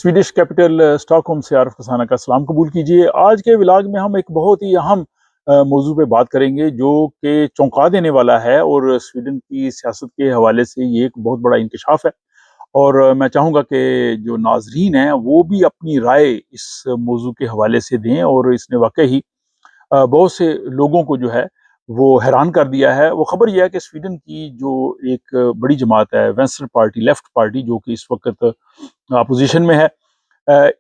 Swedish capital Stockholm से आरिफ रसाना का सलाम कबूल कीजिए। आज के व्लॉग में हम एक बहुत ही अहम मौजू पे बात करेंगे जो कि चौंका देने वाला है और स्वीडन की सियासत के हवाले से ये एक बहुत बड़ा इंकशाफ है। और मैं चाहूँगा कि जो नाजरीन हैं वो भी अपनी राय इस मौजू के हवाले से दें। और इसने वाकई ही बहुत से लोगों को जो है वो हैरान कर दिया है। वो खबर यह है कि स्वीडन की जो एक बड़ी जमात है वेंस्टर पार्टी, लेफ्ट पार्टी, जो कि इस वक्त अपोजिशन में है,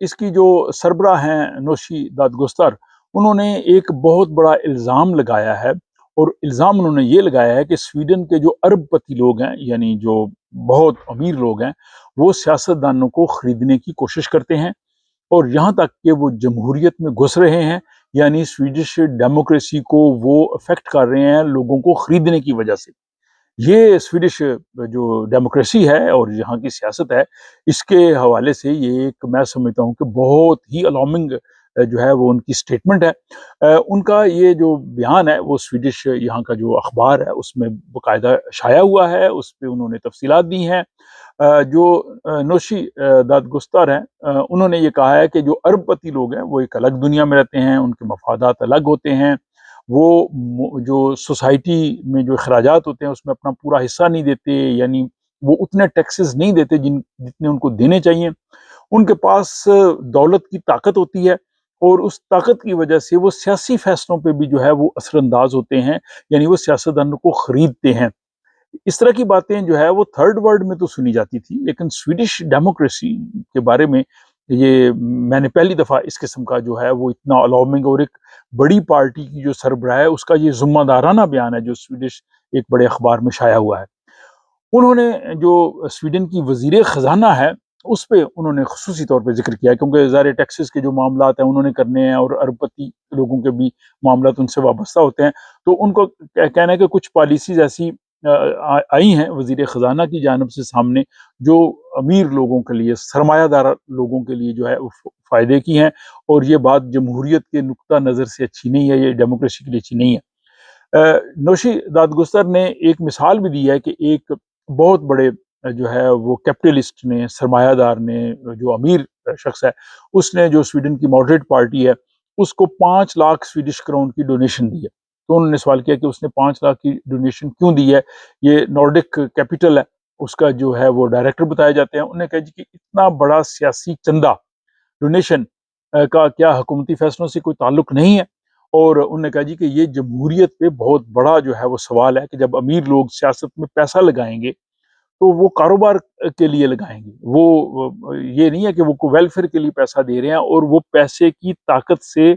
इसकी जो सरबराह हैं नोशी दादगोस्तर, उन्होंने एक बहुत बड़ा इल्ज़ाम लगाया है। और इल्ज़ाम उन्होंने ये लगाया है कि स्वीडन के जो अरबपति लोग हैं, यानी जो बहुत अमीर लोग हैं, वो सियासतदानों को ख़रीदने की कोशिश करते हैं और यहाँ तक कि वो जमहूरियत में घुस रहे हैं, यानी स्वीडिश डेमोक्रेसी को वो अफेक्ट कर रहे हैं लोगों को ख़रीदने की वजह से। ये स्वीडिश जो डेमोक्रेसी है और यहाँ की सियासत है, इसके हवाले से ये एक, मैं समझता हूँ कि बहुत ही अलार्मिंग जो है वो उनकी स्टेटमेंट है। उनका ये जो बयान है वो स्वीडिश यहाँ का जो अखबार है उसमें बाकायदा शाया हुआ है, उस पर उन्होंने तफसीलात दी हैं। जो नोशी दादगुस्तार हैं, उन्होंने ये कहा है कि जो अरबपति लोग हैं वो एक अलग दुनिया में रहते हैं, उनके मफादात अलग होते हैं। वो जो सोसाइटी में जो अखराजात होते हैं उसमें अपना पूरा हिस्सा नहीं देते, यानी वो उतने टैक्सेस नहीं देते जितने उनको देने चाहिए। उनके पास दौलत की ताकत होती है और उस ताकत की वजह से वो सियासी फैसलों पे भी जो है वो असरअंदाज होते हैं, यानी वो सियासतदानों को खरीदते हैं। इस तरह की बातें जो है वो थर्ड वर्ल्ड में तो सुनी जाती थी, लेकिन स्वीडिश डेमोक्रेसी के बारे में ये मैंने पहली दफा इस किस्म का जो है वो इतना अलार्मिंग और एक बड़ी पार्टी की जो सरबराह है उसका ये जुम्मेदाराना बयान है जो स्वीडिश एक बड़े अखबार में शाया हुआ है। उन्होंने जो स्वीडन की वजीर खजाना है उस पे उन्होंने खुसूसी तौर पे जिक्र किया है, क्योंकि ज़ाहिर टैक्सेस के जो मामलात हैं उन्होंने करने हैं और अरबपति लोगों के भी मामलात उनसे वाबस्ता होते हैं। तो उनको कहना है कि कुछ पॉलिसीज ऐसी आई हैं वजीर खजाना की जानब से सामने जो अमीर लोगों के लिए, सरमायादार लोगों के लिए जो है फ़ायदे की हैं, और ये बात जमहूरियत के नुक्ता नज़र से अच्छी नहीं है, ये डेमोक्रेसी के लिए अच्छी नहीं है। नौशी दादगुस्तर ने एक मिसाल भी दी है कि एक बहुत बड़े जो है वो कैपिटलिस्ट ने, सरमायादार ने, जो अमीर शख्स है, उसने, जो स्वीडन की मॉडरेट पार्टी है, उसको 5 लाख स्वीडिश क्राउन की डोनेशन दी है। तो उन्होंने सवाल किया कि उसने 5 लाख की डोनेशन क्यों दी है। ये नॉर्डिक कैपिटल है, उसका जो है वो डायरेक्टर बताए जाते हैं। उन्होंने कहा जी कि इतना बड़ा सियासी चंदा, डोनेशन का क्या हुकूमती फैसलों से कोई ताल्लुक नहीं है। और उन्होंने कहा जी कि ये जमहूरियत पे बहुत बड़ा जो है वो सवाल है कि जब अमीर लोग सियासत में पैसा लगाएंगे तो वो कारोबार के लिए लगाएंगे, वो ये नहीं है कि वो वेलफेयर के लिए पैसा दे रहे हैं। और वो पैसे की ताकत से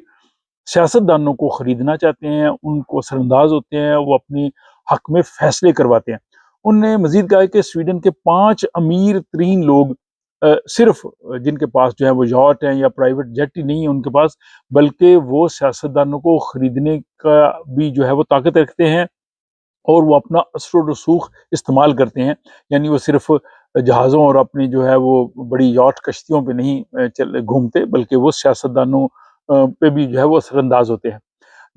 सियासतदानों को खरीदना चाहते हैं, उनको असरअंदाज होते हैं, वो अपने हक में फैसले करवाते हैं। उनने मजीद कहा कि स्वीडन के 5 अमीर तरीन लोग सिर्फ जिनके पास जो है वो यॉट हैं या प्राइवेट जेट ही नहीं है उनके पास, बल्कि वो सियासतदानों को खरीदने का भी जो है वो ताकत रखते हैं और वो अपना असर व रसूख इस्तेमाल करते हैं। यानी वो सिर्फ जहाज़ों और अपनी जो है वो बड़ी यॉट कश्तियों पे नहीं चल घूमते, बल्कि वो सियासतदानों पे भी जो है वो असरअंदाज होते हैं।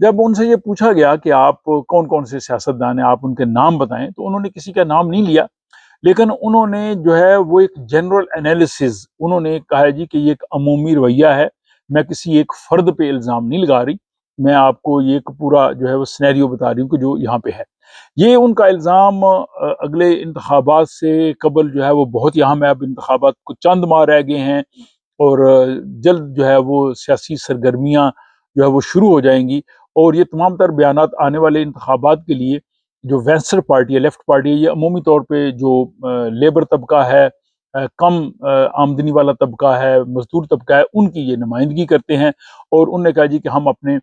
जब उनसे ये पूछा गया कि आप कौन कौन से सियासतदान हैं, आप उनके नाम बताएं, तो उन्होंने किसी का नाम नहीं लिया, लेकिन उन्होंने जो है वो एक जनरल एनालिसिस, उन्होंने कहा है जी कि ये एक अमूमी रवैया है, मैं किसी एक फ़र्द पे इल्ज़ाम नहीं लगा रही, मैं आपको ये एक पूरा जो है वो सिनेरियो बता रही हूँ कि जो यहाँ पे है। ये उनका इल्ज़ाम अगले इंतखाबात से कबल जो है वो बहुत ही अहम है। अब इंतखाबात को चंद माह रह गए हैं और जल्द जो है वो सियासी सरगर्मियाँ जो है वो शुरू हो जाएंगी। और ये तमाम तर बयानात आने वाले इंतखाबात के लिए, जो वेंस्टर पार्टी है, लेफ्ट पार्टी है, ये अमूमी तौर पे जो लेबर तबका है, कम आमदनी वाला तबका है, मजदूर तबका है, उनकी ये नुमाइंदगी करते हैं। और उन्होंने कहा जी कि हम अपने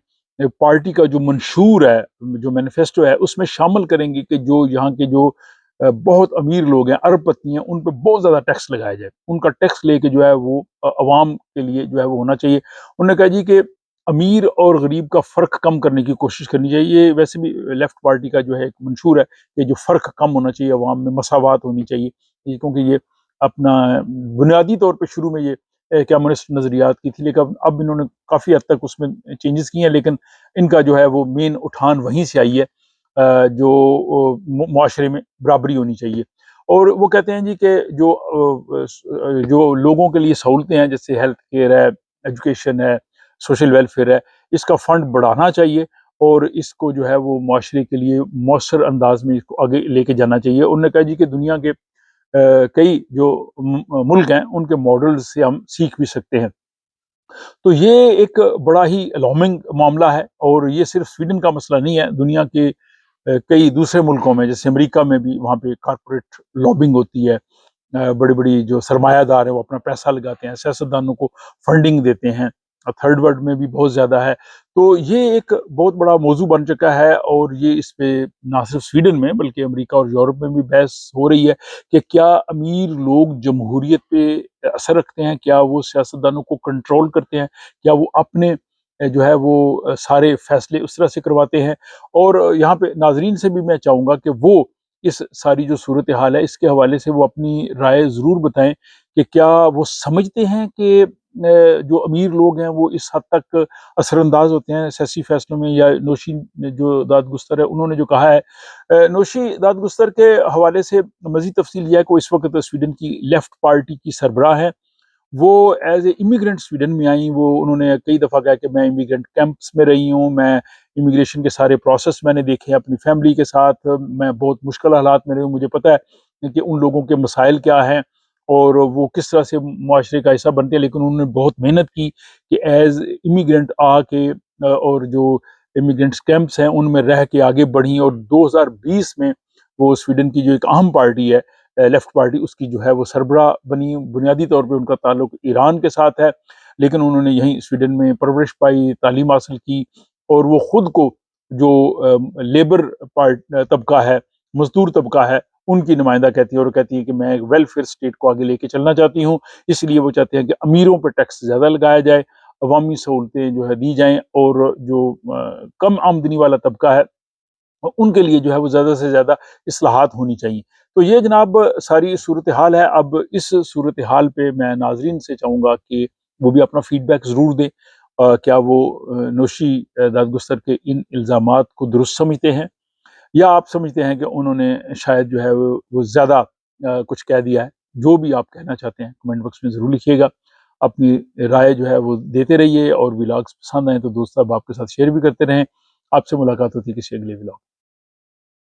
पार्टी का जो मंशूर है, जो मैनिफेस्टो है, उसमें शामिल करेंगे कि जो यहाँ के जो बहुत अमीर लोग हैं, अरबपति हैं, उन पे बहुत ज़्यादा टैक्स लगाया जाए। उनका टैक्स लेके जो है वो अवाम के लिए जो है वो होना चाहिए। उन्होंने कहा जी कि अमीर और गरीब का फ़र्क कम करने की कोशिश करनी चाहिए। ये वैसे भी लेफ्ट पार्टी का जो है एक मंशूर है कि जो फ़र्क कम होना चाहिए, अवाम में मसावत होनी चाहिए। क्योंकि ये अपना बुनियादी तौर पे शुरू में ये कम्युनिस्ट नज़रियात की थी, लेकिन अब इन्होंने काफ़ी हद तक उसमें चेंजेस किए हैं, लेकिन इनका जो है वो मेन उठान वहीं से आई है, जो मुआशरे में बराबरी होनी चाहिए। اور وہ کہتے ہیں جی کہ جو لوگوں کے لیے سہولتیں ہیں جیسے ہیلتھ کیئر ہے، ایجوکیشن ہے، سوشل ویلفیئر ہے، اس کا فنڈ بڑھانا چاہیے اور اس کو جو ہے وہ معاشرے کے لیے مؤثر انداز میں اس کو آگے لے کے جانا چاہیے۔ انہوں نے کہا جی کہ دنیا کے کئی جو ملک ہیں ان کے ماڈل سے ہم سیکھ بھی سکتے ہیں۔ تو یہ ایک بڑا ہی الارمنگ معاملہ ہے، اور یہ صرف سویڈن کا مسئلہ نہیں ہے، دنیا کے کئی دوسرے ملکوں میں جیسے امریکہ میں بھی وہاں پہ کارپوریٹ لابنگ ہوتی ہے، بڑی بڑی جو سرمایہ دار ہیں وہ اپنا پیسہ لگاتے ہیں، سیاستدانوں کو فنڈنگ دیتے ہیں، تھرڈ ورلڈ میں بھی بہت زیادہ ہے۔ تو یہ ایک بہت بڑا موضوع بن چکا ہے، اور یہ اس پہ نہ صرف سویڈن میں بلکہ امریکہ اور یورپ میں بھی بحث ہو رہی ہے کہ کیا امیر لوگ جمہوریت پہ اثر رکھتے ہیں، کیا وہ سیاستدانوں کو کنٹرول کرتے ہیں، کیا وہ اپنے جو ہے وہ سارے فیصلے اس طرح سے کرواتے ہیں۔ اور یہاں پہ ناظرین سے بھی میں چاہوں گا کہ وہ اس ساری جو صورتحال ہے اس کے حوالے سے وہ اپنی رائے ضرور بتائیں کہ کیا وہ سمجھتے ہیں کہ جو امیر لوگ ہیں وہ اس حد تک اثر انداز ہوتے ہیں سیاسی فیصلوں میں، یا نوشی جو دادگستر ہے انہوں نے جو کہا ہے۔ نوشی دادگستر کے حوالے سے مزید تفصیل یہ ہے کہ وہ اس وقت سویڈن کی لیفٹ پارٹی کی سربراہ ہے، وہ ایز اے امیگرینٹ سویڈن میں آئیں، وہ انہوں نے کئی دفعہ کہا کہ میں امیگرینٹ کیمپس میں رہی ہوں، میں امیگریشن کے سارے پروسیس میں نے دیکھے اپنی فیملی کے ساتھ، میں بہت مشکل حالات میں رہی ہوں، مجھے پتہ ہے کہ ان لوگوں کے مسائل کیا ہیں اور وہ کس طرح سے معاشرے کا حصہ بنتے ہیں، لیکن انہوں نے بہت محنت کی کہ ایز امیگرینٹ آ کے اور جو امیگرینٹس کیمپس ہیں ان میں رہ کے آگے بڑھیں، اور 2020 میں وہ سویڈن کی جو ایک اہم پارٹی ہے لیفٹ پارٹی، اس کی جو ہے وہ سربراہ بنی۔ بنیادی طور پہ ان کا تعلق ایران کے ساتھ ہے، لیکن انہوں نے یہیں سویڈن میں پرورش پائی، تعلیم حاصل کی، اور وہ خود کو جو لیبر طبقہ ہے، مزدور طبقہ ہے، ان کی نمائندہ کہتی ہے، اور کہتی ہے کہ میں ایک ویلفیئر اسٹیٹ کو آگے لے کے چلنا چاہتی ہوں، اس لیے وہ چاہتے ہیں کہ امیروں پہ ٹیکس زیادہ لگایا جائے، عوامی سہولتیں جو ہے دی جائیں، اور جو کم آمدنی والا طبقہ ہے ان کے لیے جو ہے وہ زیادہ سے زیادہ اصلاحات ہونی چاہیے۔ تو یہ جناب ساری صورتحال ہے۔ اب اس صورتحال پہ میں ناظرین سے چاہوں گا کہ وہ بھی اپنا فیڈ بیک ضرور دیں، کیا وہ نوشی دادگستر کے ان الزامات کو درست سمجھتے ہیں، یا آپ سمجھتے ہیں کہ انہوں نے شاید جو ہے وہ زیادہ کچھ کہہ دیا ہے۔ جو بھی آپ کہنا چاہتے ہیں کمنٹ باکس میں ضرور لکھیے گا، اپنی رائے جو ہے وہ دیتے رہیے، اور ولاگس پسند آئیں تو دوست اب آپ کے ساتھ شیئر بھی کرتے رہیں۔ آپ سے ملاقات ہوتی ہے کسی اگلے ولاگ۔